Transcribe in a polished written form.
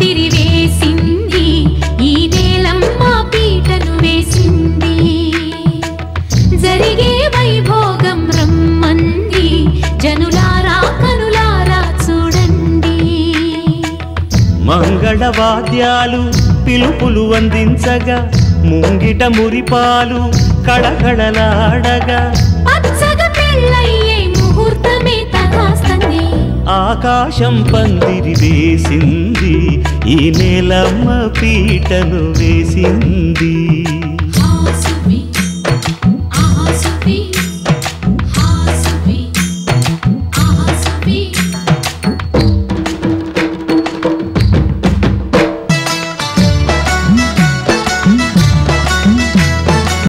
పందిరి వేసింది ఈ నేలమ్మ పీటను వేసింది జరిగే వైభోగం రమ్మంది జనులారా కనులారా చూడండి మంగళవాద్యాలు పిలుపులు అందించగా ముంగిట మురిపాలు కళకళలాడగా పచ్చగా పెళ్ళయ్యే ముహూర్తమే తగాస్తంది ఆకాశం పందిరి వేసింది ఈ నేలమ్మ పీటను వేసింది